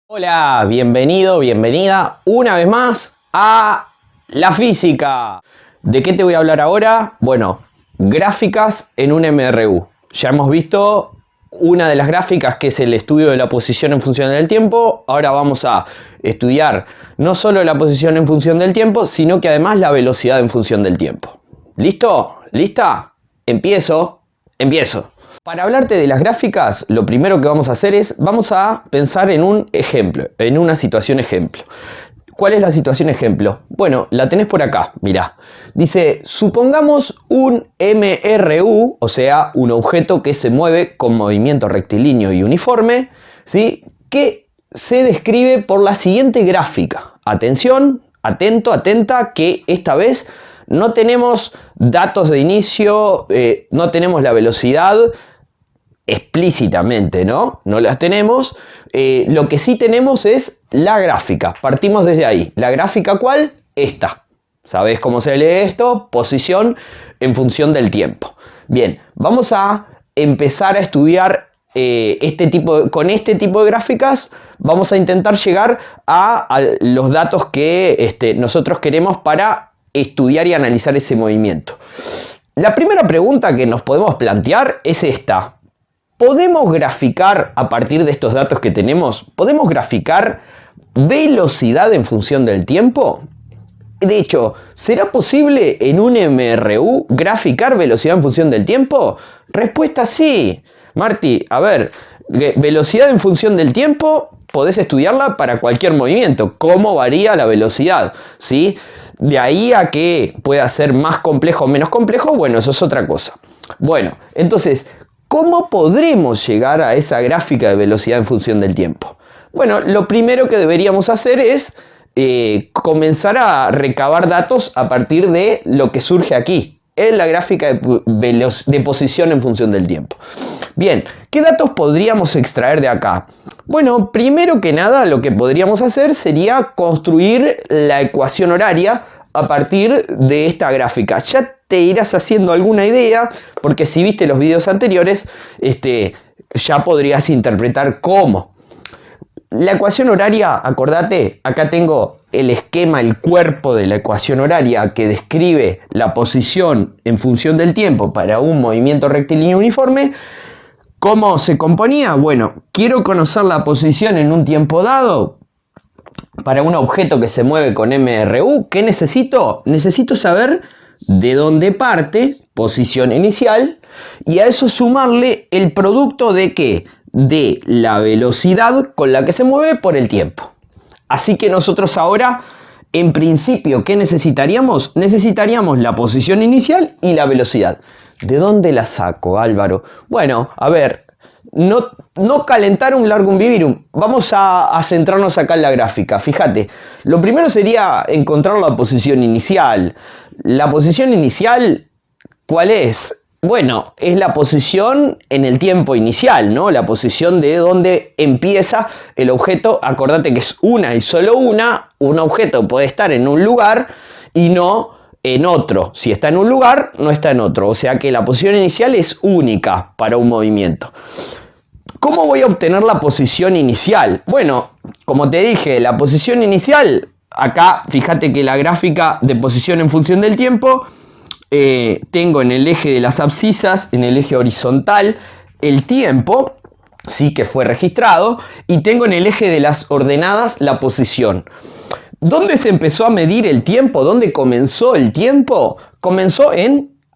Hola, bienvenido, bienvenida una vez más a la física. ¿De qué te voy a hablar ahora? Bueno, gráficas en un MRU. Ya hemos visto una de las gráficas que es el estudio de la posición en función del tiempo. Ahora vamos a estudiar no solo la posición en función del tiempo, sino que además la velocidad en función del tiempo. ¿Listo? ¿Lista? Empiezo. Para hablarte de las gráficas, lo primero que vamos a hacer es, vamos a pensar en un ejemplo, en una situación ejemplo. ¿Cuál es la situación ejemplo? Bueno, la tenés por acá, mirá. Dice, supongamos un MRU, o sea, un objeto que se mueve con movimiento rectilíneo y uniforme, ¿sí? Que se describe por la siguiente gráfica. Atención, atento, atenta, que esta vez no tenemos datos de inicio, no tenemos la velocidad explícitamente, ¿no? No las tenemos. Lo que sí tenemos es la gráfica. Partimos desde ahí. ¿La gráfica cuál? Esta. ¿Sabés cómo se lee esto? Posición en función del tiempo. Bien, vamos a empezar a estudiar con este tipo de gráficas. Vamos a intentar llegar a los datos que nosotros queremos para estudiar y analizar ese movimiento. La primera pregunta que nos podemos plantear es esta. ¿Podemos graficar a partir de estos datos que tenemos? ¿Podemos graficar velocidad en función del tiempo? De hecho, ¿será posible en un MRU graficar velocidad en función del tiempo? Respuesta sí. Marti, a ver, velocidad en función del tiempo, podés estudiarla para cualquier movimiento. ¿Cómo varía la velocidad? ¿Sí? De ahí a que pueda ser más complejo o menos complejo, bueno, eso es otra cosa. Bueno, entonces, ¿cómo podremos llegar a esa gráfica de velocidad en función del tiempo? Bueno, lo primero que deberíamos hacer es comenzar a recabar datos a partir de lo que surge aquí, en la gráfica de posición en función del tiempo. Bien, ¿qué datos podríamos extraer de acá? Bueno, primero que nada lo que podríamos hacer sería construir la ecuación horaria a partir de esta gráfica. Ya te irás haciendo alguna idea, porque si viste los videos anteriores, ya podrías interpretar cómo. La ecuación horaria, acordate, acá tengo el esquema, el cuerpo de la ecuación horaria que describe la posición en función del tiempo para un movimiento rectilíneo uniforme. ¿Cómo se componía? Bueno, quiero conocer la posición en un tiempo dado para un objeto que se mueve con MRU. ¿Qué necesito? Necesito saber de dónde parte, posición inicial, y a eso sumarle el producto de ¿qué? De la velocidad con la que se mueve por el tiempo. Así que nosotros ahora, en principio, ¿qué necesitaríamos? Necesitaríamos la posición inicial y la velocidad. ¿De dónde la saco, Álvaro? Bueno, a ver, no calentarum largum vivirum. Vamos a centrarnos acá en la gráfica. Fíjate, lo primero sería encontrar la posición inicial. La posición inicial, ¿cuál es? Bueno, es la posición en el tiempo inicial, ¿no? La posición de donde empieza el objeto. Acordate que es una y solo una. Un objeto puede estar en un lugar y no en otro. Si está en un lugar, no está en otro. O sea que la posición inicial es única para un movimiento. ¿Cómo voy a obtener la posición inicial? Bueno, como te dije, la posición inicial, acá fíjate que la gráfica de posición en función del tiempo, tengo en el eje de las abscisas, en el eje horizontal, el tiempo, sí que fue registrado, y tengo en el eje de las ordenadas la posición. ¿Dónde se empezó a medir el tiempo? ¿Dónde comenzó el tiempo?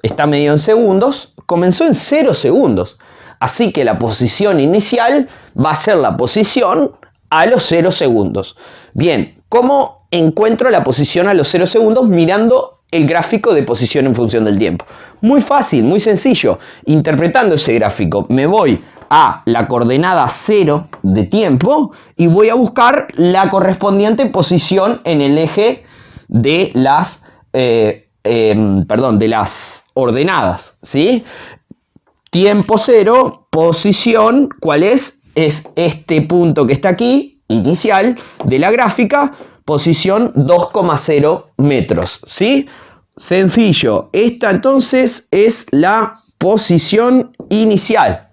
Está medido en segundos, comenzó en 0 segundos. Así que la posición inicial va a ser la posición a los 0 segundos. Bien, ¿cómo encuentro la posición a los 0 segundos? Mirando el gráfico de posición en función del tiempo. Muy fácil, muy sencillo. Interpretando ese gráfico, me voy a la coordenada 0 de tiempo y voy a buscar la correspondiente posición en el eje de las, de las ordenadas, ¿sí? Tiempo 0, posición, ¿cuál es? Es este punto que está aquí, inicial, de la gráfica, posición 2,0 metros, ¿sí? Sencillo. Esta entonces es la posición inicial.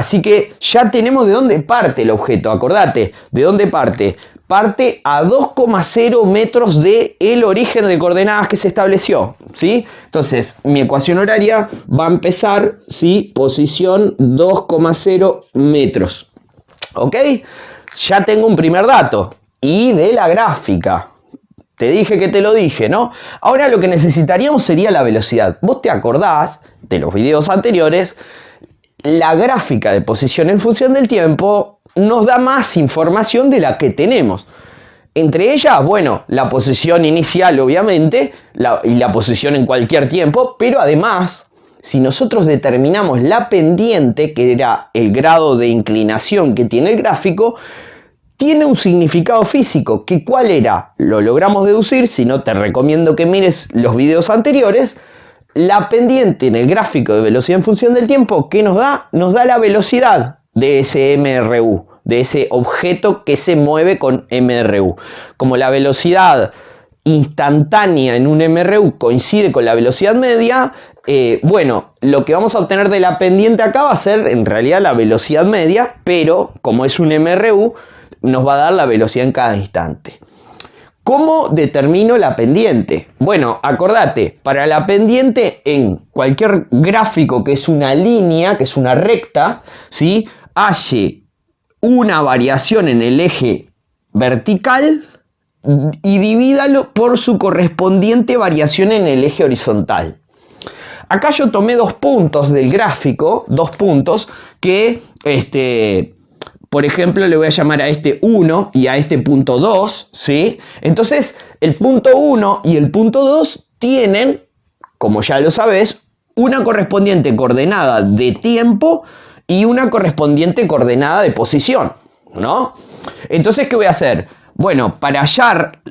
Así que ya tenemos de dónde parte el objeto. Acordate, ¿de dónde parte? Parte a 2,0 metros del origen de coordenadas que se estableció, ¿sí? Entonces, mi ecuación horaria va a empezar, ¿sí? Posición 2,0 metros. ¿Ok? Ya tengo un primer dato. Y de la gráfica. Te dije que te lo dije, ¿no? Ahora lo que necesitaríamos sería la velocidad. Vos te acordás de los videos anteriores, la gráfica de posición en función del tiempo nos da más información de la que tenemos. Entre ellas, bueno, la posición inicial obviamente, y la posición en cualquier tiempo, pero además, si nosotros determinamos la pendiente, que era el grado de inclinación que tiene el gráfico, tiene un significado físico, que ¿cuál era? Lo logramos deducir, si no te recomiendo que mires los videos anteriores. La pendiente en el gráfico de velocidad en función del tiempo, ¿qué nos da? Nos da la velocidad de ese MRU, de ese objeto que se mueve con MRU. Como la velocidad instantánea en un MRU coincide con la velocidad media, bueno, lo que vamos a obtener de la pendiente acá va a ser en realidad la velocidad media, pero como es un MRU, nos va a dar la velocidad en cada instante. ¿Cómo determino la pendiente? Bueno, acordate, para la pendiente en cualquier gráfico que es una línea, que es una recta, ¿sí? Halle una variación en el eje vertical y divídalo por su correspondiente variación en el eje horizontal. Acá yo tomé dos puntos del gráfico, dos puntos que, por ejemplo, le voy a llamar a este 1 y a este punto 2, ¿sí? Entonces, el punto 1 y el punto 2 tienen, como ya lo sabes, una correspondiente coordenada de tiempo y una correspondiente coordenada de posición, ¿no? Entonces, ¿qué voy a hacer? Bueno,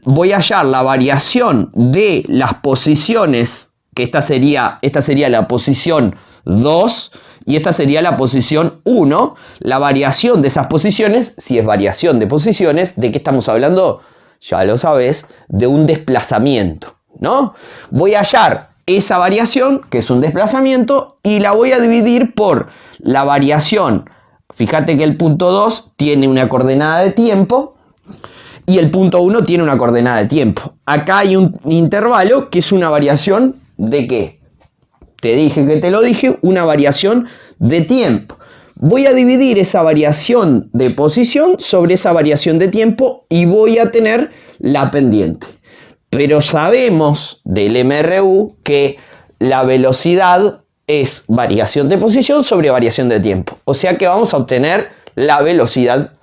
voy a hallar la variación de las posiciones, que esta sería la posición 2 y esta sería la posición 1. La variación de esas posiciones, si es variación de posiciones, ¿de qué estamos hablando? Ya lo sabes, de un desplazamiento, ¿no? Voy a hallar esa variación, que es un desplazamiento, y la voy a dividir por la variación. Fíjate que el punto 2 tiene una coordenada de tiempo y el punto 1 tiene una coordenada de tiempo. Acá hay un intervalo que es una variación ¿de qué? Te dije que te lo dije, una variación de tiempo. Voy a dividir esa variación de posición sobre esa variación de tiempo y voy a tener la pendiente. Pero sabemos del MRU que la velocidad es variación de posición sobre variación de tiempo. O sea que vamos a obtener la velocidad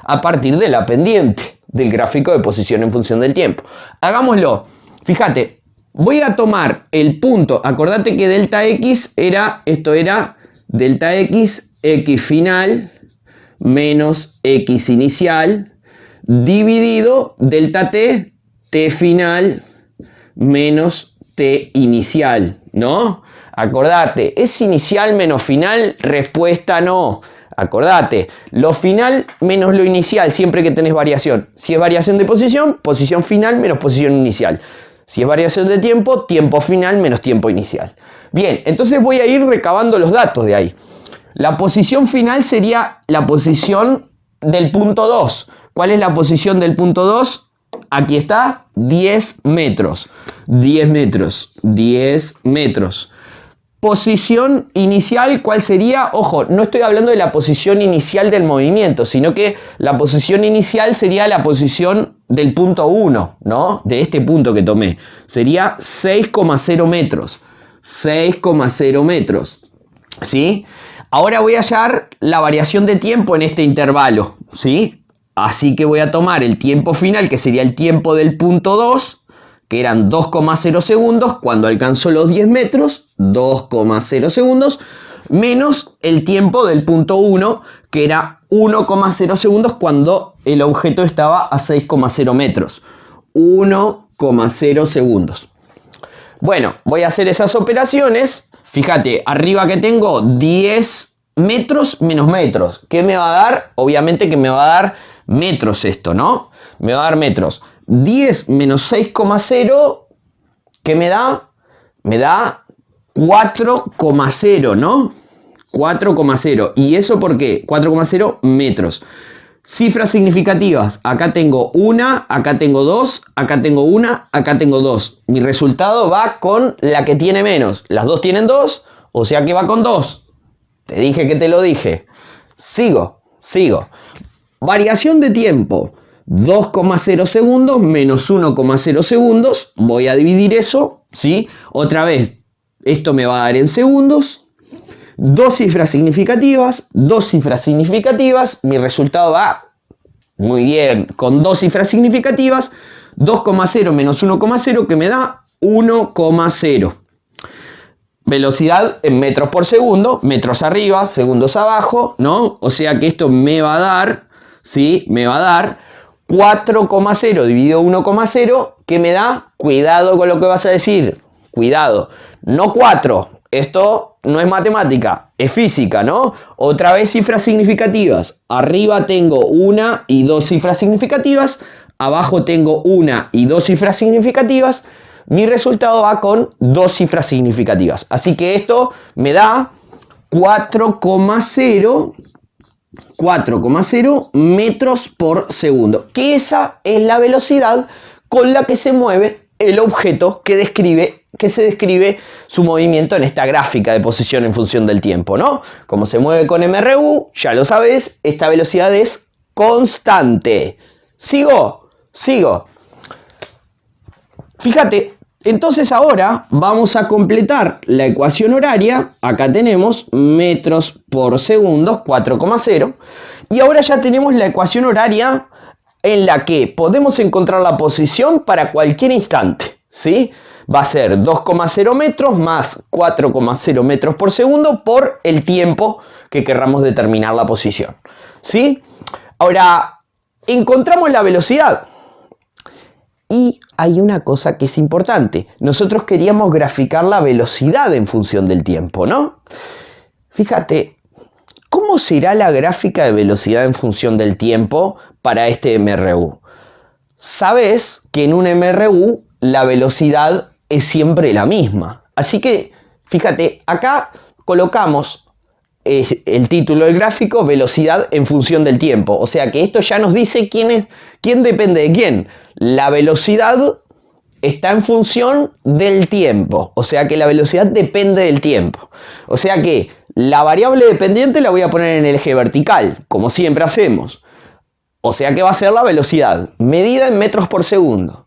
a partir de la pendiente del gráfico de posición en función del tiempo. Hagámoslo. Fíjate, voy a tomar el punto. Acordate que delta X esto era delta X, X final menos X inicial, dividido delta T, T final menos T inicial, ¿no? Acordate, ¿es inicial menos final? Respuesta no. Acordate, lo final menos lo inicial siempre que tenés variación. Si es variación de posición, posición final menos posición inicial. Si es variación de tiempo, tiempo final menos tiempo inicial. Bien, entonces voy a ir recabando los datos de ahí. La posición final sería la posición del punto 2. ¿Cuál es la posición del punto 2? Aquí está, 10 metros. 10 metros. 10 metros. Posición inicial, ¿cuál sería? Ojo, no estoy hablando de la posición inicial del movimiento, sino que la posición inicial sería la posición del punto 1, ¿no? De este punto que tomé. Sería 6,0 metros. 6,0 metros. ¿Sí? Ahora voy a hallar la variación de tiempo en este intervalo, ¿sí? Así que voy a tomar el tiempo final, que sería el tiempo del punto 2, que eran 2,0 segundos cuando alcanzó los 10 metros, 2,0 segundos, menos el tiempo del punto 1, que era 1,0 segundos cuando el objeto estaba a 6,0 metros. 1,0 segundos. Bueno, voy a hacer esas operaciones. Fíjate, arriba que tengo 10 metros menos metros. ¿Qué me va a dar? Obviamente que me va a dar metros esto, ¿no? Me va a dar metros. 10 menos 6,0, ¿qué me da? Me da 4,0, ¿no? 4,0. ¿Y eso por qué? 4,0 metros. Cifras significativas. Acá tengo 1, acá tengo 2, acá tengo 1, acá tengo 2. Mi resultado va con la que tiene menos. Las dos tienen 2, o sea que va con 2. Te dije que te lo dije. Sigo. Variación de tiempo. 2,0 segundos menos 1,0 segundos. Voy a dividir eso, ¿sí? Otra vez, esto me va a dar en segundos. Dos cifras significativas. Mi resultado va muy bien con dos cifras significativas. 2,0 menos 1,0 que me da 1,0. Velocidad en metros por segundo, metros arriba, segundos abajo, ¿no? O sea que esto me va a dar, ¿sí? Me va a dar 4,0 dividido 1,0, que me da, cuidado con lo que vas a decir, cuidado, no 4, esto no es matemática, es física, ¿no? Otra vez cifras significativas, arriba tengo una y dos cifras significativas, abajo tengo una y dos cifras significativas. Mi resultado va con dos cifras significativas. Así que esto me da 4,0 metros por segundo. Que esa es la velocidad con la que se mueve el objeto que se describe su movimiento en esta gráfica de posición en función del tiempo, ¿no? Como se mueve con MRU, ya lo sabes, esta velocidad es constante. Sigo. Fíjate. Entonces ahora vamos a completar la ecuación horaria. Acá tenemos metros por segundo, 4,0. Y ahora ya tenemos la ecuación horaria en la que podemos encontrar la posición para cualquier instante, ¿sí? Va a ser 2,0 metros más 4,0 metros por segundo por el tiempo que querramos determinar la posición, ¿sí? Ahora, encontramos la velocidad. Y hay una cosa que es importante. Nosotros queríamos graficar la velocidad en función del tiempo, ¿no? Fíjate, ¿cómo será la gráfica de velocidad en función del tiempo para este MRU? Sabes que en un MRU la velocidad es siempre la misma. Así que, fíjate, acá colocamos el título del gráfico, velocidad en función del tiempo. O sea que esto ya nos dice quién depende de quién. La velocidad está en función del tiempo. O sea que la velocidad depende del tiempo. O sea que la variable dependiente la voy a poner en el eje vertical, como siempre hacemos. O sea que va a ser la velocidad, medida en metros por segundo.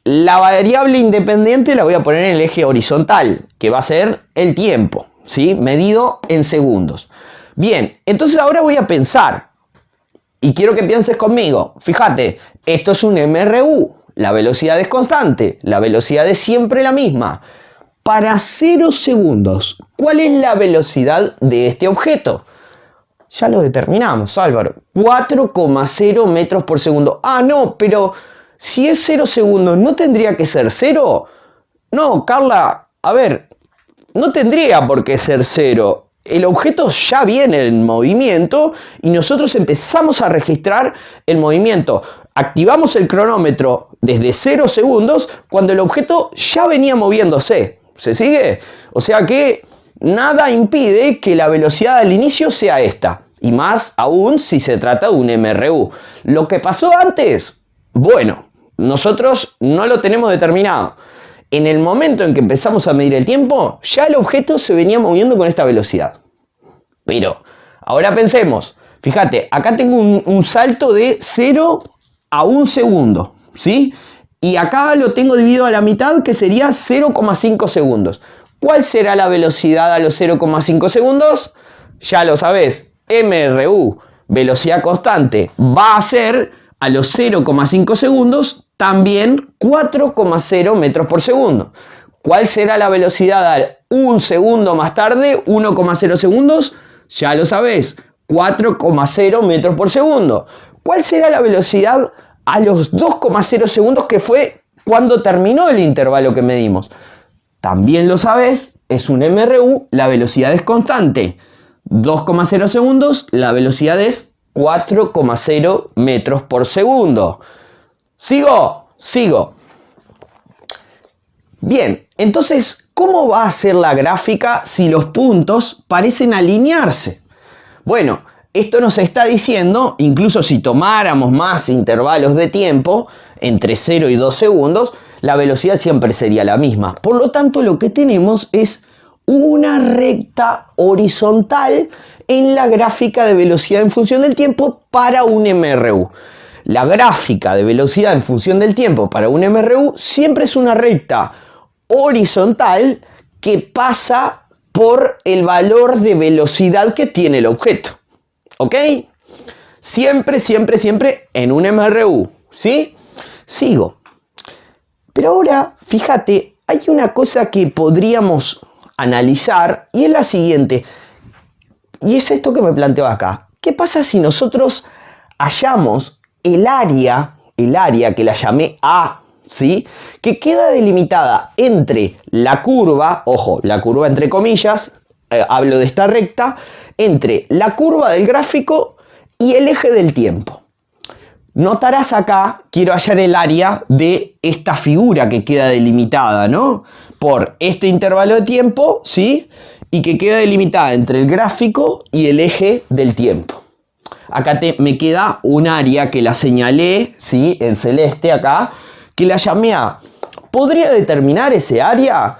La variable independiente la voy a poner en el eje horizontal, que va a ser el tiempo, ¿sí? Medido en segundos. Bien, entonces ahora voy a pensar. Y quiero que pienses conmigo. Fíjate, esto es un MRU. La velocidad es constante. La velocidad es siempre la misma. Para 0 segundos, ¿cuál es la velocidad de este objeto? Ya lo determinamos, Álvaro. 4,0 metros por segundo. Ah, no, pero si es 0 segundos, ¿no tendría que ser 0? No, Carla, a ver, no tendría por qué ser 0. El objeto ya viene en movimiento y nosotros empezamos a registrar el movimiento. Activamos el cronómetro desde 0 segundos cuando el objeto ya venía moviéndose. ¿Se sigue? O sea que nada impide que la velocidad al inicio sea esta. Y más aún si se trata de un MRU. Lo que pasó antes, bueno, nosotros no lo tenemos determinado. En el momento en que empezamos a medir el tiempo, ya el objeto se venía moviendo con esta velocidad. Pero ahora pensemos, fíjate, acá tengo un salto de 0 a 1 segundo, ¿sí? Y acá lo tengo dividido a la mitad, que sería 0,5 segundos. ¿Cuál será la velocidad a los 0,5 segundos? Ya lo sabés, MRU, velocidad constante, va a ser a los 0,5 segundos también 4,0 metros por segundo. ¿Cuál será la velocidad al 1 segundo más tarde? 1,0 segundos. Ya lo sabés, 4,0 metros por segundo. ¿Cuál será la velocidad a los 2,0 segundos, que fue cuando terminó el intervalo que medimos? También lo sabés, es un MRU, la velocidad es constante. 2,0 segundos, la velocidad es 4,0 metros por segundo. Sigo. Bien, entonces, ¿cómo va a ser la gráfica si los puntos parecen alinearse? Bueno, esto nos está diciendo, incluso si tomáramos más intervalos de tiempo, entre 0 y 2 segundos, la velocidad siempre sería la misma. Por lo tanto, lo que tenemos es una recta horizontal en la gráfica de velocidad en función del tiempo para un MRU. La gráfica de velocidad en función del tiempo para un MRU siempre es una recta horizontal que pasa por el valor de velocidad que tiene el objeto. ¿Ok? Siempre, siempre, siempre en un MRU. ¿Sí? Sigo. Pero ahora, fíjate, hay una cosa que podríamos analizar y es la siguiente. Y es esto que me planteo acá. ¿Qué pasa si nosotros hallamos el área que la llamé A, ¿sí? Que queda delimitada entre la curva, ojo, la curva entre comillas, hablo de esta recta, entre la curva del gráfico y el eje del tiempo. Notarás acá, quiero hallar el área de esta figura que queda delimitada, ¿no? Por este intervalo de tiempo, ¿sí? Y que queda delimitada entre el gráfico y el eje del tiempo. Acá me queda un área que la señalé, ¿sí? En celeste acá, que la llamé A. ¿Podría determinar ese área?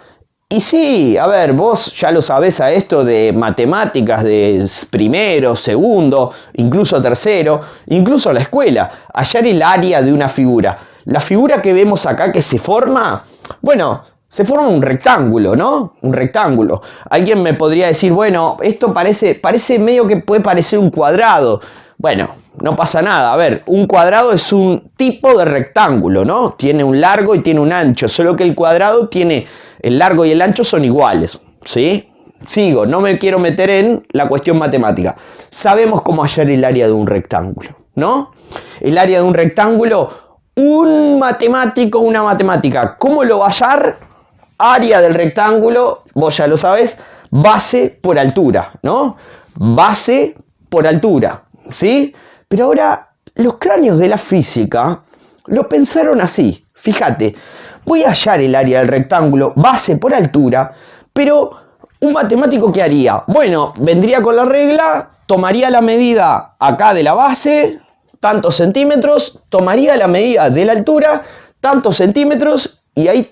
Y sí, a ver, vos ya lo sabés a esto de matemáticas de primero, segundo, incluso tercero, incluso la escuela. Hallar el área de una figura. La figura que vemos acá que se forma, bueno, se forma un rectángulo, ¿no? Un rectángulo. Alguien me podría decir, bueno, esto parece medio que puede parecer un cuadrado. Bueno, no pasa nada. A ver, un cuadrado es un tipo de rectángulo, ¿no? Tiene un largo y tiene un ancho, solo que el cuadrado tiene... El largo y el ancho son iguales, ¿sí? Sigo, no me quiero meter en la cuestión matemática. Sabemos cómo hallar el área de un rectángulo, ¿no? El área de un rectángulo, un matemático, una matemática. ¿Cómo lo va a hallar? Área del rectángulo, vos ya lo sabés, base por altura, ¿no? Base por altura, ¿sí? Pero ahora, los cráneos de la física lo pensaron así. Fíjate. Voy a hallar el área del rectángulo, base por altura, pero ¿un matemático qué haría? Bueno, vendría con la regla, tomaría la medida acá de la base, tantos centímetros, tomaría la medida de la altura, tantos centímetros, y ahí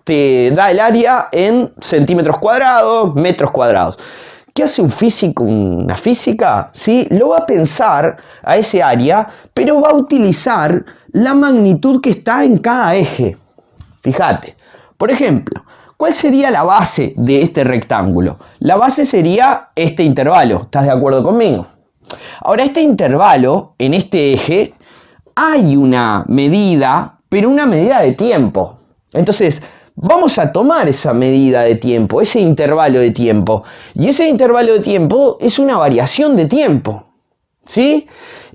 te da el área en centímetros cuadrados, metros cuadrados. ¿Qué hace un físico, una física? ¿Sí? Lo va a pensar a ese área, pero va a utilizar la magnitud que está en cada eje. Fíjate, por ejemplo, ¿cuál sería la base de este rectángulo? La base sería este intervalo, ¿estás de acuerdo conmigo? Ahora, este intervalo, en este eje, hay una medida, pero una medida de tiempo. Entonces, vamos a tomar esa medida de tiempo, ese intervalo de tiempo. Y ese intervalo de tiempo es una variación de tiempo, ¿sí?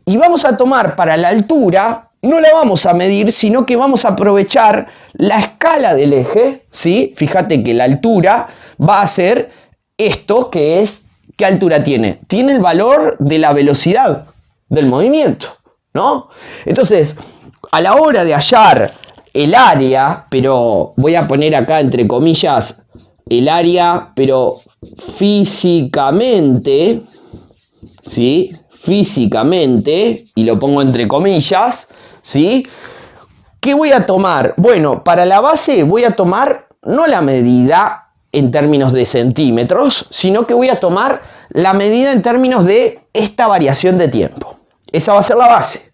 Y vamos a tomar para la altura... No la vamos a medir, sino que vamos a aprovechar la escala del eje, ¿sí? Fíjate que la altura va a ser esto, que es, ¿qué altura tiene? Tiene el valor de la velocidad del movimiento, ¿no? Entonces, a la hora de hallar el área, pero voy a poner acá entre comillas el área, pero físicamente, ¿sí? Físicamente, y lo pongo entre comillas, ¿sí? ¿Qué voy a tomar? Bueno, para la base voy a tomar no la medida en términos de centímetros, sino que voy a tomar la medida en términos de esta variación de tiempo. Esa va a ser la base.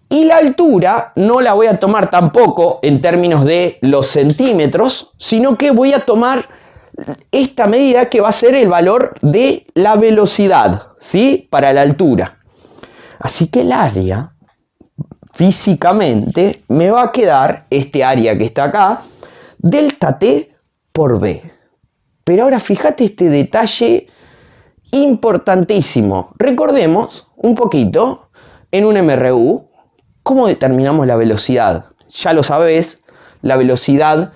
Y la altura no la voy a tomar tampoco en términos de los centímetros, sino que voy a tomar esta medida que va a ser el valor de la velocidad, ¿sí? Para la altura. Así que el área, físicamente, me va a quedar este área que está acá, delta T por B. Pero ahora fíjate este detalle importantísimo. Recordemos un poquito, en un MRU, ¿cómo determinamos la velocidad? Ya lo sabés, la velocidad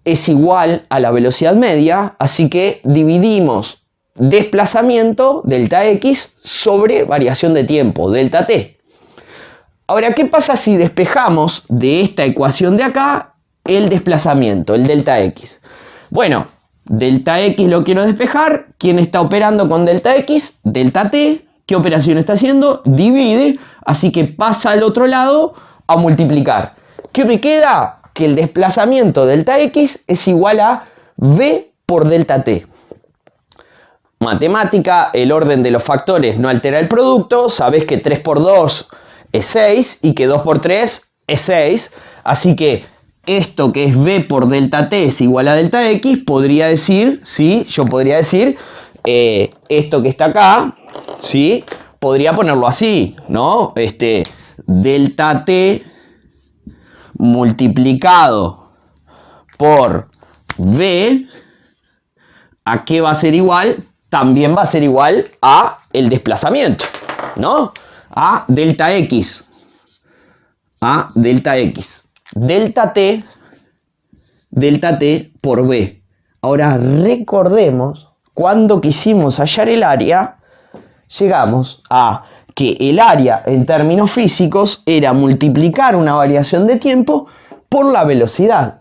es igual a la velocidad media, así que dividimos desplazamiento, delta X, sobre variación de tiempo, delta T. Ahora, ¿qué pasa si despejamos de esta ecuación de acá el desplazamiento, el delta x. Bueno, delta x lo quiero despejar. ¿Quién está operando con delta x? Delta t. ¿Qué operación está haciendo? Divide, así que pasa al otro lado a multiplicar. ¿Qué me queda? Que el desplazamiento delta x es igual a v por delta t. Matemática, el orden de los factores no altera el producto. Sabés que 3 por 2 es 6 y que 2 por 3 es 6. Así que esto que es v por delta t es igual a delta x, podría decir, ¿sí? Yo podría decir, esto que está acá, ¿sí? Podría ponerlo así, ¿no? Delta t multiplicado por v, ¿a qué va a ser igual? También va a ser igual a el desplazamiento, ¿no? A delta x. A delta x. Delta t por v. Ahora recordemos, cuando quisimos hallar el área, llegamos a que el área en términos físicos era multiplicar una variación de tiempo por la velocidad.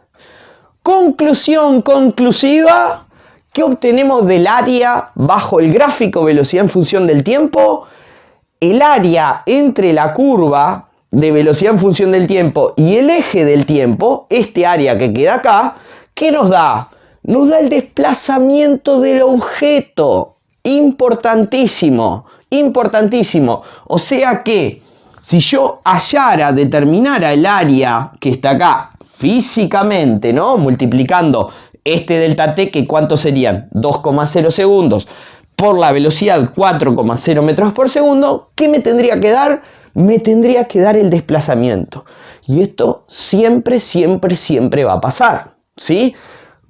Conclusión conclusiva, ¿qué obtenemos del área bajo el gráfico velocidad en función del tiempo? El área entre la curva de velocidad en función del tiempo y el eje del tiempo, este área que queda acá, ¿qué nos da? Nos da el desplazamiento del objeto. Importantísimo, importantísimo. O sea que si yo hallara, determinara el área que está acá físicamente, ¿no? Multiplicando este delta t, que ¿cuántos serían? 2,0 segundos por la velocidad 4,0 metros por segundo, ¿qué me tendría que dar? Me tendría que dar el desplazamiento. Y esto siempre, siempre, siempre va a pasar, ¿sí?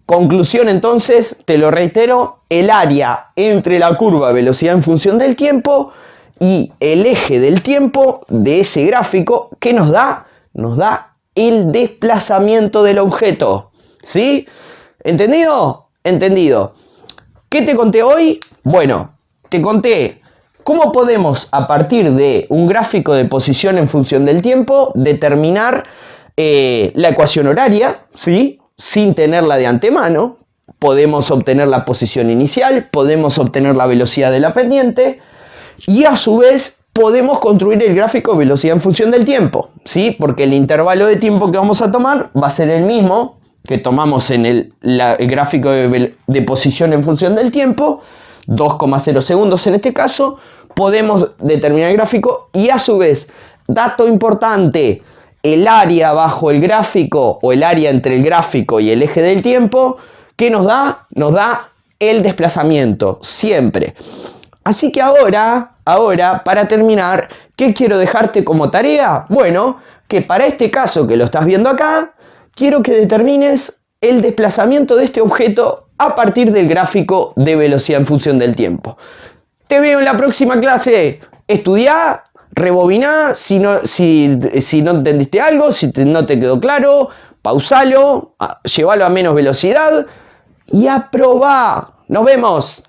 Conclusión entonces, te lo reitero, el área entre la curva velocidad en función del tiempo y el eje del tiempo de ese gráfico, ¿qué nos da? Nos da el desplazamiento del objeto, ¿sí? ¿Entendido? Entendido. ¿Qué te conté hoy? Bueno, te conté cómo podemos, a partir de un gráfico de posición en función del tiempo, determinar la ecuación horaria, ¿sí? Sin tenerla de antemano. Podemos obtener la posición inicial, podemos obtener la velocidad de la pendiente y a su vez podemos construir el gráfico de velocidad en función del tiempo, ¿sí? Porque el intervalo de tiempo que vamos a tomar va a ser el mismo que tomamos en el gráfico de posición en función del tiempo, 2,0 segundos en este caso. Podemos determinar el gráfico y a su vez, dato importante, el área bajo el gráfico o el área entre el gráfico y el eje del tiempo, ¿qué nos da? Nos da el desplazamiento, siempre. Así que ahora, para terminar, ¿qué quiero dejarte como tarea? Bueno, que para este caso que lo estás viendo acá, quiero que determines el desplazamiento de este objeto a partir del gráfico de velocidad en función del tiempo. Te veo en la próxima clase. Estudiá, rebobiná, si no entendiste algo, si no te quedó claro, pausalo, llévalo a menos velocidad y aprobá. Nos vemos.